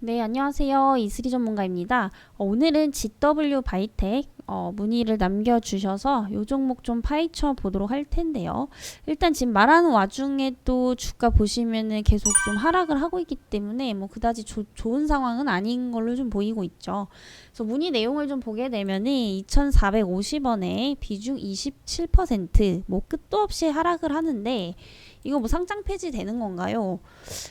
네, 안녕하세요. 이슬이 전문가입니다. 오늘은 GW 바이텍 문의를 남겨주셔서 이 종목 좀 파헤쳐 보도록 할 텐데요. 일단 지금 말하는 와중에 또 주가 보시면은 계속 좀 하락을 하고 있기 때문에 뭐 그다지 좋은 상황은 아닌 걸로 좀 보이고 있죠. 그래서 문의 내용을 좀 보게 되면은 2,450원에 비중 27%, 뭐 끝도 없이 하락을 하는데 이거 뭐 상장 폐지 되는 건가요?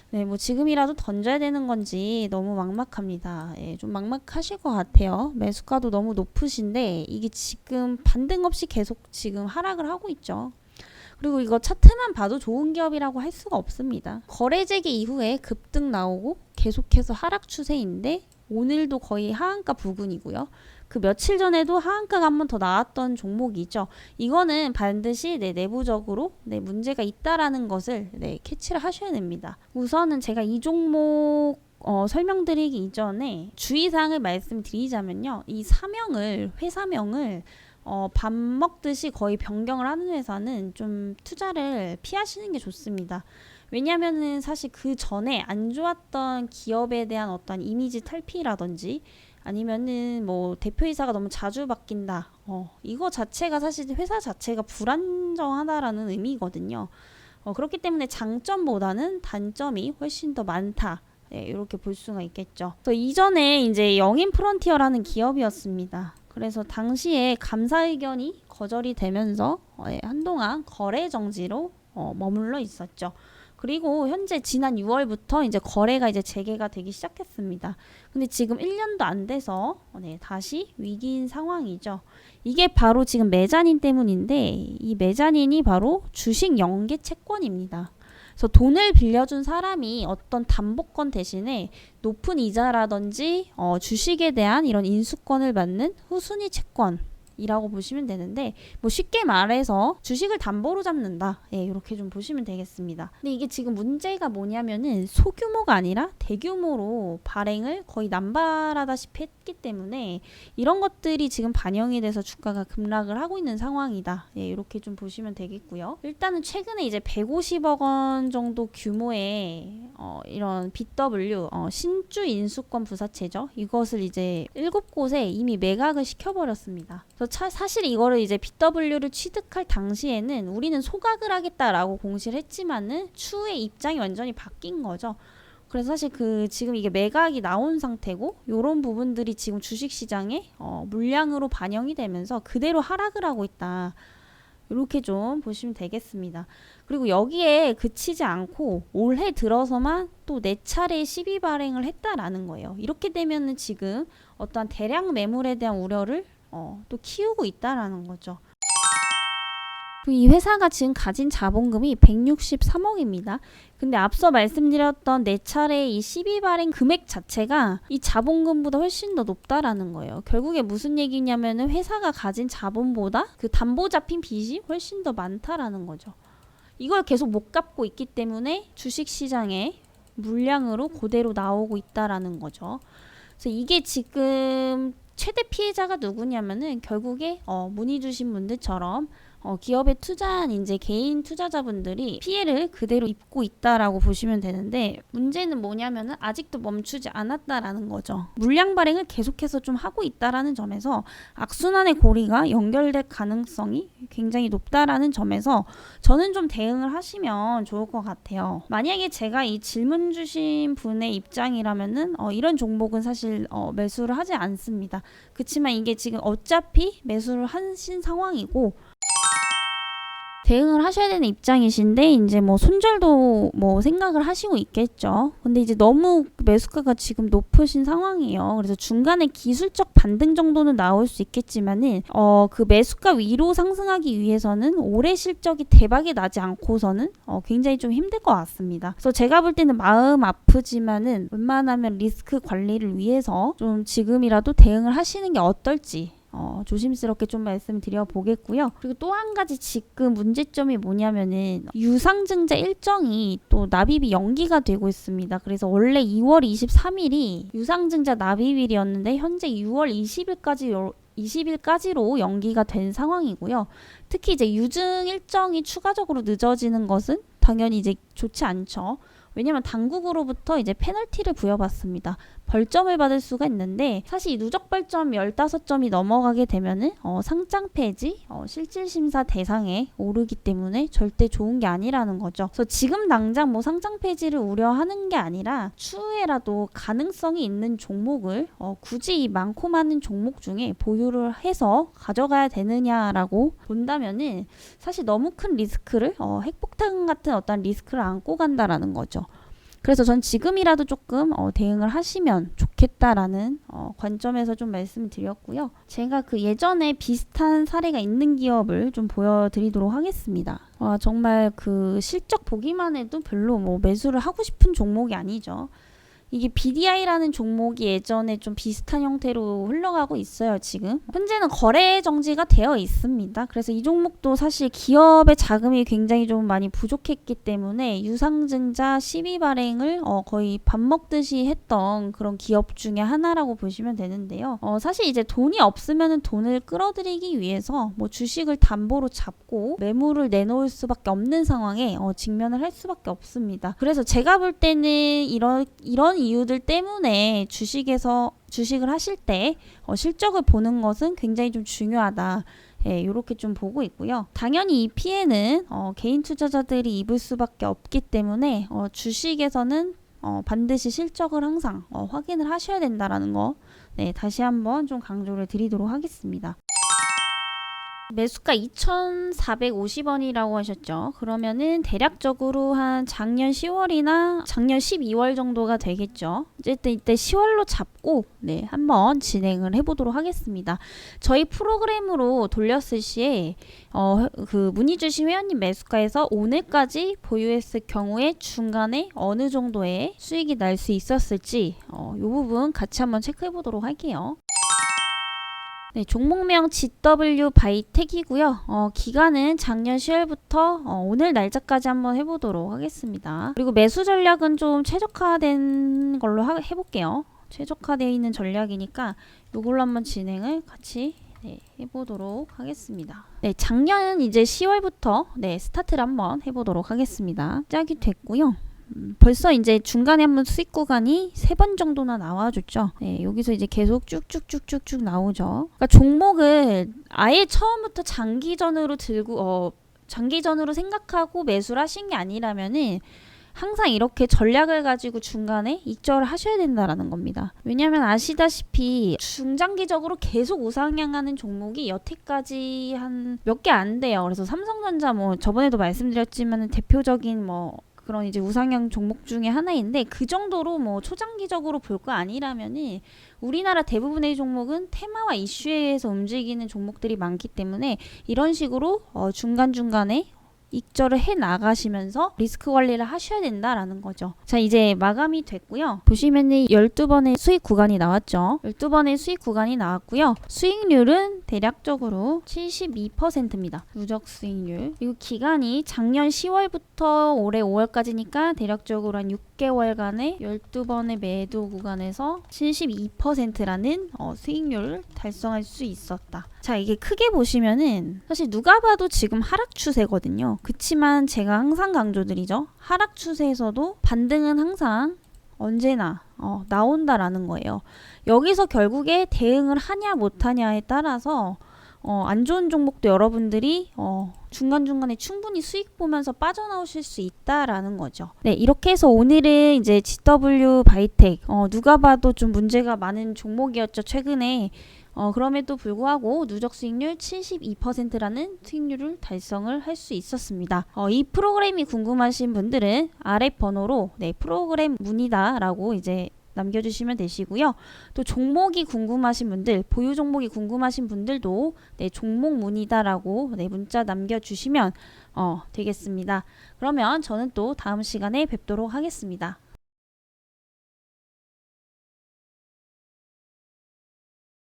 네, 뭐 지금이라도 던져야 되는 건지 너무 막막합니다. 예, 좀 막막하실 것 같아요. 매수가도 너무 높으신데 이게 지금 반등 없이 계속 지금 하락을 하고 있죠. 그리고 이거 차트만 봐도 좋은 기업이라고 할 수가 없습니다. 거래 재개 이후에 급등 나오고 계속해서 하락 추세인데 오늘도 거의 하한가 부근이고요. 그 며칠 전에도 하한가가 한 번 더 나왔던 종목이죠. 이거는 반드시 내부적으로 문제가 있다라는 것을 캐치를 하셔야 됩니다. 우선은 제가 이 종목 설명드리기 이전에 주의사항을 말씀드리자면요. 이 회사명을 밥 먹듯이 거의 변경을 하는 회사는 좀 투자를 피하시는 게 좋습니다. 왜냐면은 사실 그 전에 안 좋았던 기업에 대한 어떤 이미지 탈피라든지 아니면은 뭐 대표이사가 너무 자주 바뀐다. 이거 자체가 사실 회사 자체가 불안정하다라는 의미거든요. 그렇기 때문에 장점보다는 단점이 훨씬 더 많다. 네, 이렇게 볼 수가 있겠죠. 그래서 이전에 이제 영인 프론티어라는 기업이었습니다. 그래서 당시에 감사 의견이 거절이 되면서 한동안 거래 정지로 머물러 있었죠. 그리고 현재 지난 6월부터 이제 거래가 이제 재개가 되기 시작했습니다. 근데 지금 1년도 안 돼서 다시 위기인 상황이죠. 이게 바로 지금 메자닌 때문인데 이 메자닌이 바로 주식 연계 채권입니다. 그래서 돈을 빌려준 사람이 어떤 담보권 대신에 높은 이자라든지 주식에 대한 이런 인수권을 받는 후순위 채권 이라고 보시면 되는데 뭐 쉽게 말해서 주식을 담보로 잡는다. 예, 이렇게 좀 보시면 되겠습니다. 근데 이게 지금 문제가 뭐냐면은 소규모가 아니라 대규모로 발행을 거의 남발하다시피 했기 때문에 이런 것들이 지금 반영이 돼서 주가가 급락을 하고 있는 상황이다. 예, 이렇게 좀 보시면 되겠고요. 일단은 최근에 이제 150억 원 정도 규모의 이런 BW 신주 인수권 부사채죠. 이것을 이제 7곳에 이미 매각을 시켜버렸습니다. 사실 이거를 이제 BW를 취득할 당시에는 우리는 소각을 하겠다라고 공시를 했지만은 추후에 입장이 완전히 바뀐 거죠. 그래서 사실 지금 이게 매각이 나온 상태고 요런 부분들이 지금 주식시장에 물량으로 반영이 되면서 그대로 하락을 하고 있다. 이렇게 좀 보시면 되겠습니다. 그리고 여기에 그치지 않고 올해 들어서만 또 4차례 시비 발행을 했다라는 거예요. 이렇게 되면은 지금 어떠한 대량 매물에 대한 우려를 또 키우고 있다라는 거죠. 이 회사가 지금 가진 자본금이 163억입니다. 근데 앞서 말씀드렸던 4차례 이 시비 발행 금액 자체가 이 자본금보다 훨씬 더 높다라는 거예요. 결국에 무슨 얘기냐면은 회사가 가진 자본보다 그 담보 잡힌 빚이 훨씬 더 많다라는 거죠. 이걸 계속 못 갚고 있기 때문에 주식시장에 물량으로 그대로 나오고 있다라는 거죠. 그래서 이게 지금 최대 피해자가 누구냐면은 결국에 문의 주신 분들처럼 기업에 투자한 이제 개인 투자자분들이 피해를 그대로 입고 있다라고 보시면 되는데 문제는 뭐냐면은 아직도 멈추지 않았다라는 거죠. 물량 발행을 계속해서 좀 하고 있다라는 점에서 악순환의 고리가 연결될 가능성이 굉장히 높다라는 점에서 저는 좀 대응을 하시면 좋을 것 같아요. 만약에 제가 이 질문 주신 분의 입장이라면은 이런 종목은 사실 매수를 하지 않습니다. 그렇지만 이게 지금 어차피 매수를 하신 상황이고 대응을 하셔야 되는 입장이신데 이제 뭐 손절도 뭐 생각을 하시고 있겠죠. 근데 이제 너무 매수가가 지금 높으신 상황이에요. 그래서 중간에 기술적 반등 정도는 나올 수 있겠지만은 그 매수가 위로 상승하기 위해서는 올해 실적이 대박이 나지 않고서는 굉장히 좀 힘들 것 같습니다. 그래서 제가 볼 때는 마음 아프지만은 웬만하면 리스크 관리를 위해서 좀 지금이라도 대응을 하시는 게 어떨지 조심스럽게 좀 말씀드려 보겠고요. 그리고 또 한 가지 지금 문제점이 뭐냐면은 유상증자 일정이 또 납입이 연기가 되고 있습니다. 그래서 원래 2월 23일이 유상증자 납입일이었는데 현재 6월 20일까지로 연기가 된 상황이고요. 특히 이제 유증 일정이 추가적으로 늦어지는 것은 당연히 이제 좋지 않죠. 왜냐면 당국으로부터 이제 페널티를 부여받습니다. 벌점을 받을 수가 있는데 사실 이 누적 벌점 15점이 넘어가게 되면은 상장 폐지, 실질 심사 대상에 오르기 때문에 절대 좋은 게 아니라는 거죠. 그래서 지금 당장 뭐 상장 폐지를 우려하는 게 아니라 추후에라도 가능성이 있는 종목을 굳이 이 많고 많은 종목 중에 보유를 해서 가져가야 되느냐라고 본다면은 사실 너무 큰 리스크를 핵폭탄 같은 어떤 리스크를 안고 간다라는 거죠. 그래서 전 지금이라도 조금 대응을 하시면 좋겠다라는 관점에서 좀 말씀을 드렸고요. 제가 그 예전에 비슷한 사례가 있는 기업을 좀 보여드리도록 하겠습니다. 정말 그 실적 보기만 해도 별로 뭐 매수를 하고 싶은 종목이 아니죠. 이게 BDI라는 종목이 예전에 좀 비슷한 형태로 흘러가고 있어요. 지금 현재는 거래 정지가 되어 있습니다. 그래서 이 종목도 사실 기업의 자금이 굉장히 좀 많이 부족했기 때문에 유상증자 시비 발행을 거의 밥 먹듯이 했던 그런 기업 중에 하나라고 보시면 되는데요. 사실 이제 돈이 없으면 돈을 끌어들이기 위해서 뭐 주식을 담보로 잡고 매물을 내놓을 수밖에 없는 상황에 직면을 할 수밖에 없습니다. 그래서 제가 볼 때는 이런 이유들 때문에 주식을 하실 때 실적을 보는 것은 굉장히 좀 중요하다. 이렇게 좀 보고 있고요. 당연히 이 피해는 개인 투자자들이 입을 수밖에 없기 때문에 주식에서는 반드시 실적을 항상 확인을 하셔야 된다라는 거 다시 한번 좀 강조를 드리도록 하겠습니다. 매수가 2,450원이라고 하셨죠. 그러면은 대략적으로 한 작년 10월이나 작년 12월 정도가 되겠죠. 어쨌든 이때 10월로 잡고 한번 진행을 해보도록 하겠습니다. 저희 프로그램으로 돌렸을 시에 그 문의 주신 회원님 매수가에서 오늘까지 보유했을 경우에 중간에 어느 정도의 수익이 날 수 있었을지 이 부분 같이 한번 체크해 보도록 할게요. 종목명 GW 바이텍이고요. 기간은 작년 10월부터 오늘 날짜까지 한번 해보도록 하겠습니다. 그리고 매수 전략은 좀 최적화된 걸로 해볼게요. 최적화되어 있는 전략이니까 이걸로 한번 진행을 같이 해보도록 하겠습니다. 작년 이제 10월부터 스타트를 한번 해보도록 하겠습니다. 시작이 됐고요. 벌써 이제 중간에 한번 수익 구간이 3번 정도나 나와줬죠. 여기서 이제 계속 쭉쭉쭉쭉쭉 나오죠. 그러니까 종목을 아예 처음부터 장기전으로 장기전으로 생각하고 매수를 하신 게 아니라면은 항상 이렇게 전략을 가지고 중간에 익절을 하셔야 된다라는 겁니다. 왜냐하면 아시다시피 중장기적으로 계속 우상향하는 종목이 여태까지 한 몇 개 안 돼요. 그래서 삼성전자 뭐 저번에도 말씀드렸지만 대표적인 그런 이제 우상향 종목 중에 하나인데 그 정도로 뭐 초장기적으로 볼 거 아니라면은 우리나라 대부분의 종목은 테마와 이슈에 의해서 움직이는 종목들이 많기 때문에 이런 식으로 중간중간에 익절을 해 나가시면서 리스크 관리를 하셔야 된다라는 거죠. 자, 이제 마감이 됐고요. 보시면은 12번의 수익 구간이 나왔죠. 12번의 수익 구간이 나왔고요. 수익률은 대략적으로 72%입니다. 누적 수익률. 그리고 기간이 작년 10월부터 올해 5월까지니까 대략적으로 한 6개월간의 12번의 매도 구간에서 72%라는 수익률을 달성할 수 있었다. 자, 이게 크게 보시면은 사실 누가 봐도 지금 하락 추세거든요. 그치만 제가 항상 강조드리죠. 하락 추세에서도 반등은 항상 언제나 나온다라는 거예요. 여기서 결국에 대응을 하냐 못하냐에 따라서 안 좋은 종목도 여러분들이 중간중간에 충분히 수익 보면서 빠져나오실 수 있다라는 거죠. 이렇게 해서 오늘은 이제 GW 바이텍 누가 봐도 좀 문제가 많은 종목이었죠. 최근에 그럼에도 불구하고 누적 수익률 72%라는 수익률을 달성을 할 수 있었습니다. 이 프로그램이 궁금하신 분들은 아래 번호로 프로그램 문의다라고 이제 남겨주시면 되시고요. 또 종목이 궁금하신 분들, 보유 종목이 궁금하신 분들도 종목 문의다라고 문자 남겨주시면 되겠습니다. 그러면 저는 또 다음 시간에 뵙도록 하겠습니다.